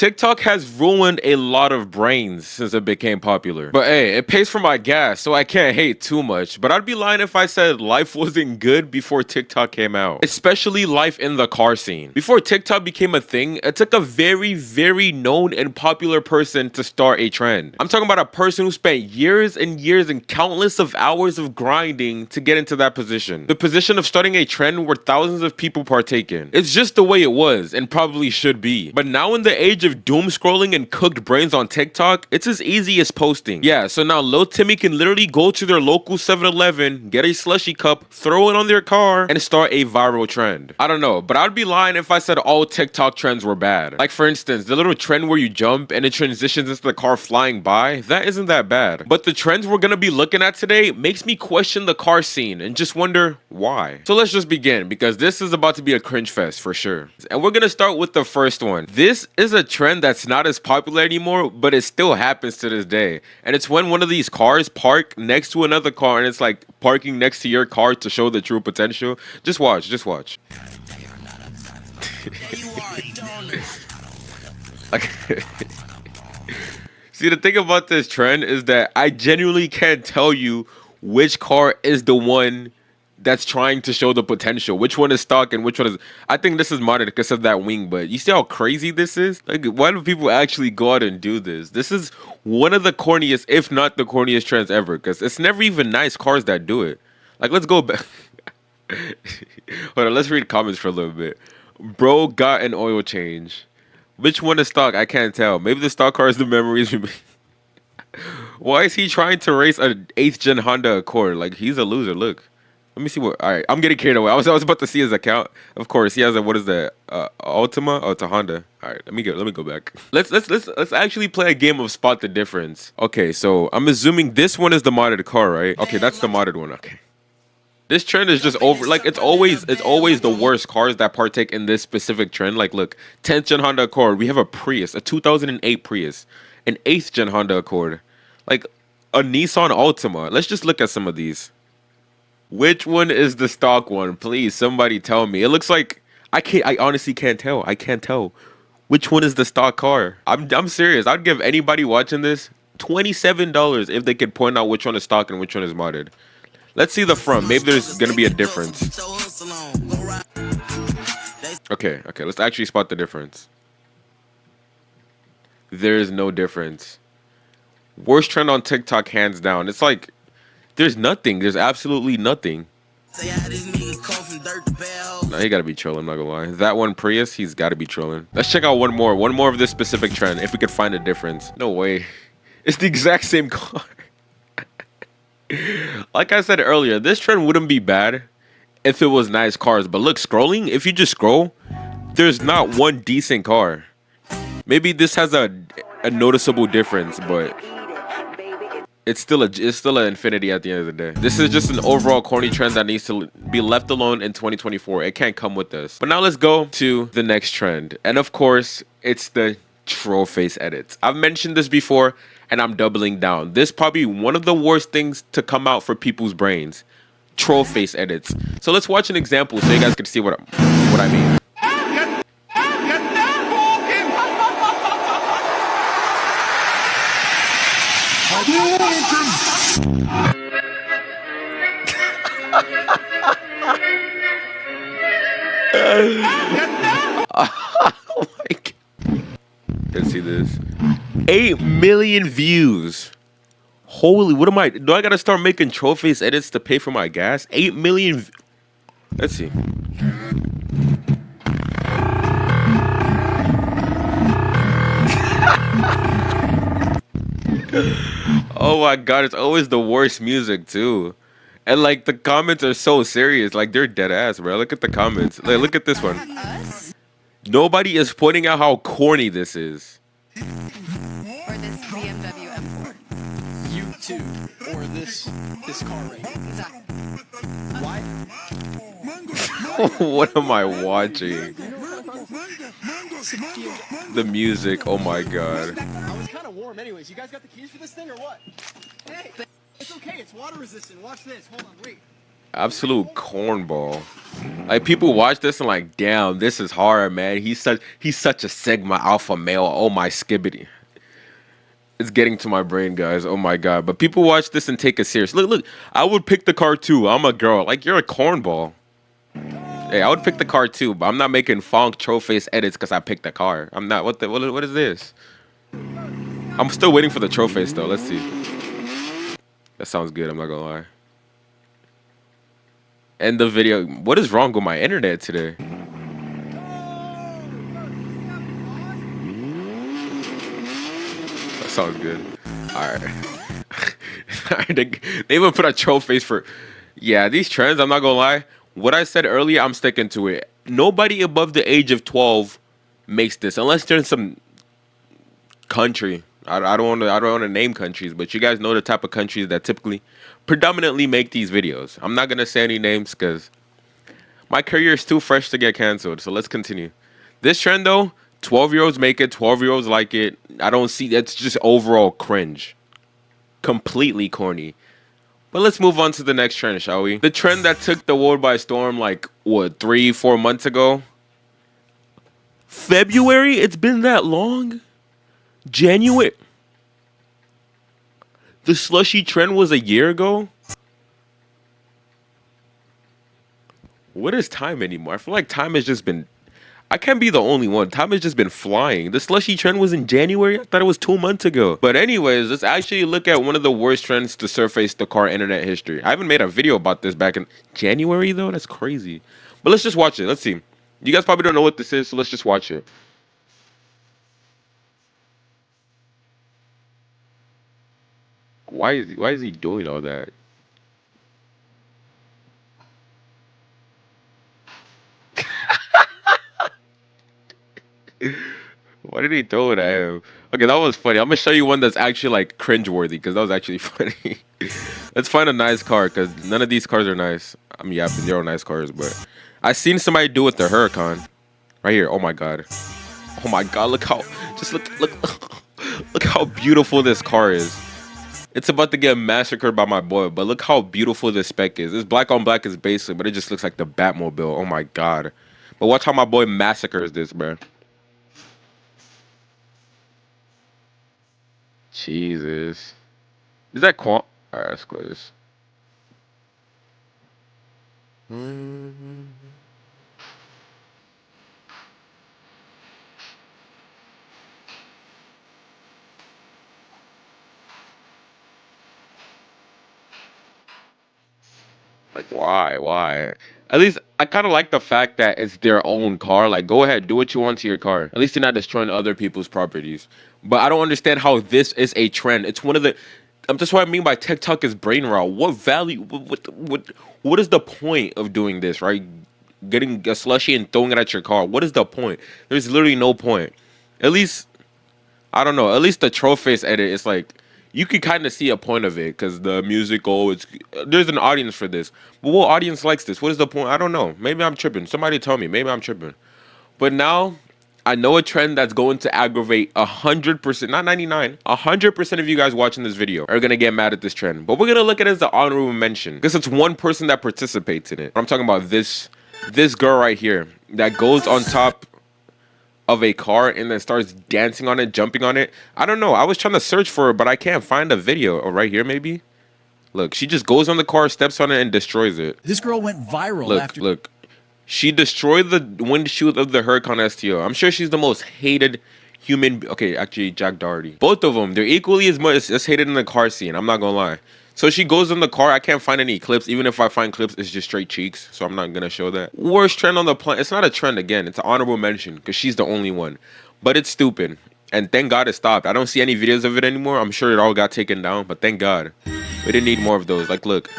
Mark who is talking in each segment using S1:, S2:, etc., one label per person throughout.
S1: TikTok has ruined a lot of brains since it became popular. But hey, it pays for my gas, so I can't hate too much. But I'd be lying if I said life wasn't good before TikTok came out. Especially life in the car scene. Before TikTok became a thing, it took a very known and popular person to start a trend. I'm talking about a person who spent years and years and countless of hours of grinding to get into that position. The position of starting a trend where thousands of people partake in. It's just the way it was and probably should be. But now in the age of doom scrolling and cooked brains on TikTok, it's as easy as posting. Yeah, so now Lil Timmy can literally go to their local 7-Eleven, get a slushy cup, throw it on their car, and start a viral trend. I don't know, but I'd be lying if I said all TikTok trends were bad. Like for instance, the little trend where you jump and it transitions into the car flying by, that isn't that bad. But the trends we're gonna be looking at today makes me question the car scene and just wonder why. So let's just begin, because this is about to be a cringe fest for sure. And we're gonna start with the first one. This is a trend that's not as popular anymore, but it still happens to this day. And it's when one of these cars park next to another car and it's like parking next to your car to show the true potential. Just watch, just watch. See, the thing about this trend is that I genuinely can't tell you which car is the one that's trying to show the potential, which one is stock and which one is. I think this is modded because of that wing, but you see how crazy this is? Like, why do people actually go out and do this? This is one of the corniest, if not the corniest trends ever, because it's never even nice cars that do it. Like, let's go back. Hold on, let's read comments for a little bit. Bro got an oil change. Which one is stock? I can't tell. Maybe the stock car is the memories. Why is he trying to race an 8th gen Honda Accord? Like, he's a loser. Look. Let me see what. All right, I'm getting carried away. I was about to see his account. Of course, he has a, what is that? Ultima? Oh, it's a Honda. All right, let me go back. Let's actually play a game of spot the difference. Okay, so I'm assuming this one is the modded car, right? Okay, that's the modded one. Okay. This trend is just over. Like, it's always the worst cars that partake in this specific trend. Like, look, 10th gen Honda Accord. We have a Prius, a 2008 Prius, an 8th gen Honda Accord, like a Nissan Altima. Let's just look at some of these. Which one is the stock one? Please, somebody tell me. It looks like I honestly can't tell. I can't tell. Which one is the stock car? I'm serious. I'd give anybody watching this $27 if they could point out which one is stock and which one is modded. Let's see the front. Maybe there's gonna be a difference. Okay, let's actually spot the difference. There is no difference. Worst trend on TikTok, hands down. It's like there's nothing. There's absolutely nothing. No, he gotta be trolling, I'm not gonna lie. That one Prius, he's gotta be trolling. Let's check out one more of this specific trend, if we could find a difference. No way. It's the exact same car. Like I said earlier, this trend wouldn't be bad if it was nice cars. But look, scrolling, if you just scroll, there's not one decent car. Maybe this has a noticeable difference, but it's still an infinity at the end of the day. This is just an overall corny trend that needs to be left alone in 2024. It can't come with us. But now let's go to the next trend. And of course, it's the troll face edits. I've mentioned this before, and I'm doubling down. This is probably one of the worst things to come out for people's brains. Troll face edits. So let's watch an example so you guys can see what I mean. Oh my God. Let's see this. 8 million views. Holy, what am I? Do I gotta start making troll face edits to pay for my gas? 8 million. Let's see. Oh my God, it's always the worst music too. And like the comments are so serious, like they're dead ass, bro. Look at the comments. Like, look at this one. Nobody is pointing out how corny this is.
S2: Or this BMW M4.
S3: You too, or this car right here.
S2: Exactly.
S3: Why?
S1: What am I watching? The music, oh my God.
S3: I was kind of warm anyways. You guys got the keys for this thing or what? Hey, it's okay. It's water resistant. Watch this. Hold on, wait.
S1: Absolute cornball. Like people watch this and like, damn, this is hard, man. He's such a Sigma alpha male. Oh my skibbity. It's getting to my brain, guys. Oh my god. But people watch this and take it serious. Look. I would pick the car too. I'm a girl. Like you're a cornball. Hey, I would pick the car too, but I'm not making funk trollface edits because I picked the car. I'm not. What is this? I'm still waiting for the trollface though. Let's see. That sounds good. I'm not gonna lie. End the video. What is wrong with my internet today? That sounds good. All right. They even put a troll face for. Yeah, these trends. I'm not gonna lie. What I said earlier, I'm sticking to it. Nobody above the age of 12 makes this, unless they're in some country. I don't want to name countries, but you guys know the type of countries that typically, predominantly make these videos. I'm not gonna say any names because my career is too fresh to get canceled. So let's continue. This trend though, 12-year-olds make it, 12-year-olds like it. I don't see that's just overall cringe. Completely corny. But let's move on to the next trend, shall we? The trend that took the world by storm like what, 3-4 months ago? February? It's been that long? January? The slushy trend was a year ago? What is time anymore? I feel like time has just been... I can't be the only one. Time has just been flying. The slushy trend was in January? I thought it was 2 months ago. But anyways, let's actually look at one of the worst trends to surface the car internet history. I haven't made a video about this back in January, though? That's crazy. But let's just watch it. Let's see. You guys probably don't know what this is, so let's just watch it. Why is he doing all that? Why did he throw it at him? Okay, that was funny. I'm gonna show you one that's actually like cringeworthy because that was actually funny. Let's find a nice car because none of these cars are nice. I mean, yeah, they're all nice cars, but I seen somebody do it with the Huracan right here. Oh my god. Oh my god. Look how look how beautiful this car is. It's about to get massacred by my boy, but look how beautiful this spec is. This black on black is basic, but it just looks like the Batmobile. Oh my god. But watch how my boy massacres this, bro. Jesus. Is that quant? Alright, let's close this. Like, why? Why? At least I kind of like the fact that it's their own car. Like, go ahead, do what you want to your car. At least you're not destroying other people's properties. But I don't understand how this is a trend. It's one of the. That's what I mean by TikTok is brain rot. What value? What is the point of doing this? Right? Getting a slushy and throwing it at your car. What is the point? There's literally no point. At least I don't know. At least the troll face edit is like you can kind of see a point of it because the music. Oh, it's there's an audience for this. But what audience likes this? What is the point? I don't know. Maybe I'm tripping. Somebody tell me. Maybe I'm tripping. But now I know a trend that's going to aggravate 100%, not 99, 100% of you guys watching this video are gonna get mad at this trend. But we're gonna look at it as the honorable mention because it's one person that participates in it. I'm talking about this girl right here that goes on top of a car and then starts dancing on it, jumping on it. I don't know. I was trying to search for it, but I can't find a video. Oh, right here, maybe. Look, she just goes on the car, steps on it, and destroys it.
S4: This girl went viral
S1: Look,
S4: after.
S1: look. She destroyed the windshield of the Huracan STO. I'm sure she's the most hated human. Okay, actually, Jack Doherty. Both of them, they're equally as much as hated in the car scene. I'm not gonna lie. So she goes in the car. I can't find any clips. Even if I find clips, it's just straight cheeks. So I'm not gonna show that. Worst trend on the planet. It's not a trend again. It's an honorable mention because she's the only one. But it's stupid. And thank God it stopped. I don't see any videos of it anymore. I'm sure it all got taken down. But thank God. We didn't need more of those. Like, look.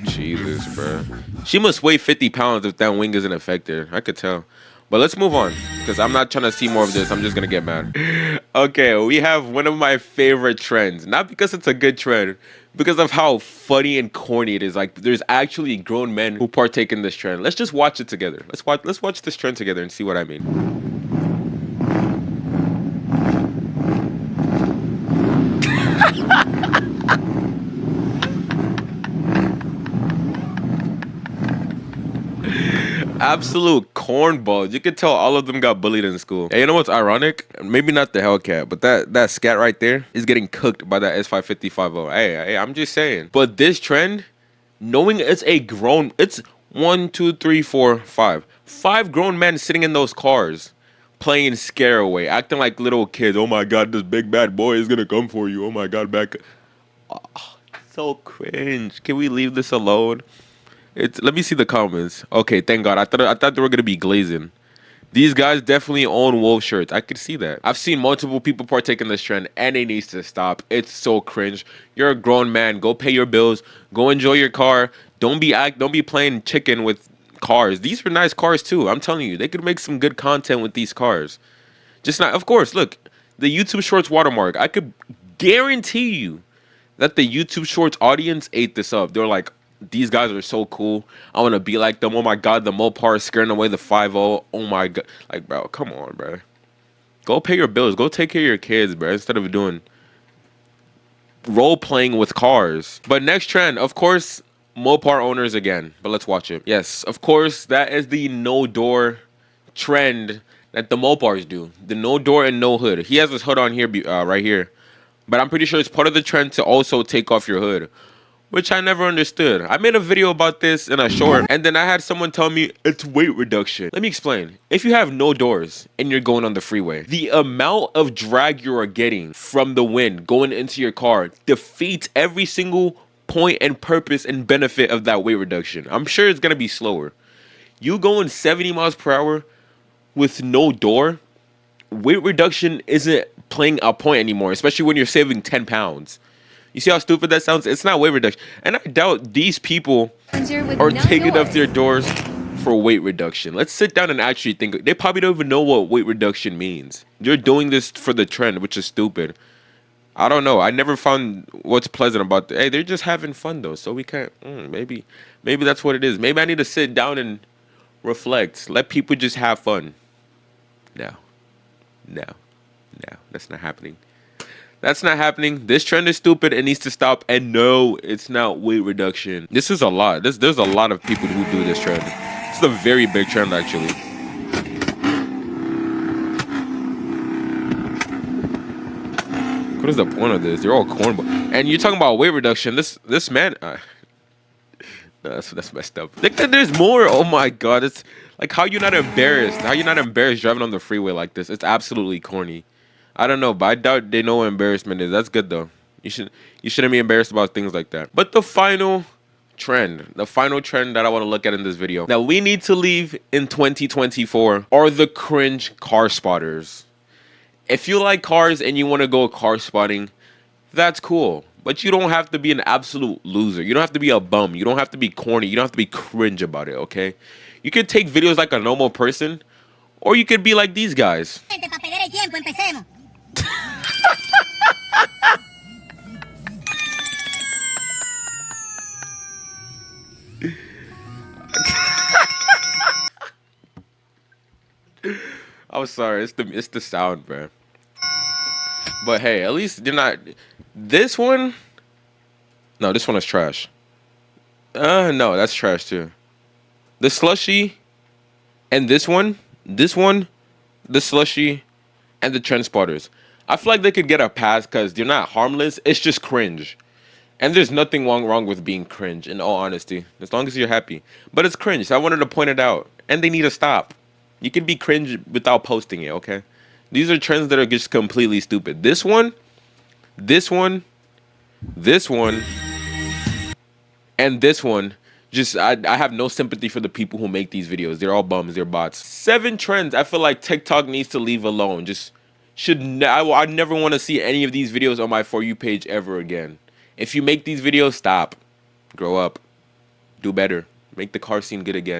S1: Jesus, bro. She must weigh 50 pounds if that wing isn't affected. I could tell. But let's move on because I'm not trying to see more of this. I'm just going to get mad. Okay, we have one of my favorite trends. Not because it's a good trend, because of how funny and corny it is. Like, there's actually grown men who partake in this trend. Let's just watch it together. Let's watch this trend together and see what I mean. absolute cornballs. You could tell all of them got bullied in school. Hey, you know what's ironic? Maybe not the Hellcat, but that scat right there is getting cooked by that S550 Hey, I'm just saying. But this trend, knowing it's it's 1, 2, 3, 4, 5. 5 grown men sitting in those cars playing scare away, acting like little kids. Oh my God, this big bad boy is gonna come for you. Oh my God, back. Oh, so cringe. Can we leave this alone? Let me see the comments. Okay, thank God. I thought they were gonna be glazing. These guys definitely own wolf shirts. I could see that. I've seen multiple people partake in this trend, and it needs to stop. It's so cringe. You're a grown man. Go pay your bills. Go enjoy your car. Don't be playing chicken with cars. These are nice cars too. I'm telling you, they could make some good content with these cars. Just not. Of course, look, the YouTube Shorts watermark. I could guarantee you that the YouTube Shorts audience ate this up. They're like, these guys are so cool. I want to be like them. Oh my God, the Mopar is scaring away the 5.0. Oh my God. Like, bro, come on, bro. Go pay your bills. Go take care of your kids, bro, instead of doing role playing with cars. But next trend, of course, Mopar owners again. But let's watch it. Yes, of course, that is the no door trend that the Mopars do. The no door and no hood. He has his hood on here, right here. But I'm pretty sure it's part of the trend to also take off your hood, which I never understood. I made a video about this in a short, and then I had someone tell me it's weight reduction. Let me explain. If you have no doors and you're going on the freeway, the amount of drag you are getting from the wind going into your car defeats every single point and purpose and benefit of that weight reduction. I'm sure it's gonna be slower. You going 70 miles per hour with no door, weight reduction isn't playing a point anymore, especially when you're saving 10 pounds. You see how stupid that sounds? It's not weight reduction. And I doubt these people are taking off their doors for weight reduction. Let's sit down and actually think. They probably don't even know what weight reduction means. They're doing this for the trend, which is stupid. I don't know. I never found what's pleasant about Hey, they're just having fun though, so we can't. Maybe that's what it is. Maybe I need to sit down and reflect. Let people just have fun. No, that's not happening. That's not happening. This trend is stupid. It needs to stop. And no, it's not weight reduction. This is a lot. There's a lot of people who do this trend. It's a very big trend, actually. What is the point of this? They're all cornball. And you're talking about weight reduction. This man. No, that's messed up. There's more. Oh my God. It's like, how you not embarrassed? How you not embarrassed driving on the freeway like this? It's absolutely corny. I don't know, but I doubt they know what embarrassment is. That's good though. You shouldn't be embarrassed about things like that. But the final trend that I want to look at in this video that we need to leave in 2024 are the cringe car spotters. If you like cars and you want to go car spotting, that's cool. But you don't have to be an absolute loser. You don't have to be a bum. You don't have to be corny. You don't have to be cringe about it, okay? You could take videos like a normal person, or you could be like these guys. I'm sorry, it's the sound, bro. But hey, at least they're not. This one, no, this one is trash. No, that's trash too. The slushy, and this one, the slushy, and the trend spotters. I feel like they could get a pass because they're not harmless. It's just cringe. And there's nothing wrong with being cringe, in all honesty, as long as you're happy. But it's cringe, so I wanted to point it out. And they need to stop. You can be cringe without posting it, okay? These are trends that are just completely stupid. This one, and this one, just, I have no sympathy for the people who make these videos. They're all bums, they're bots. 7 trends I feel like TikTok needs to leave alone. I never want to see any of these videos on my For You page ever again. If you make these videos, stop. Grow up. Do better. Make the car scene good again.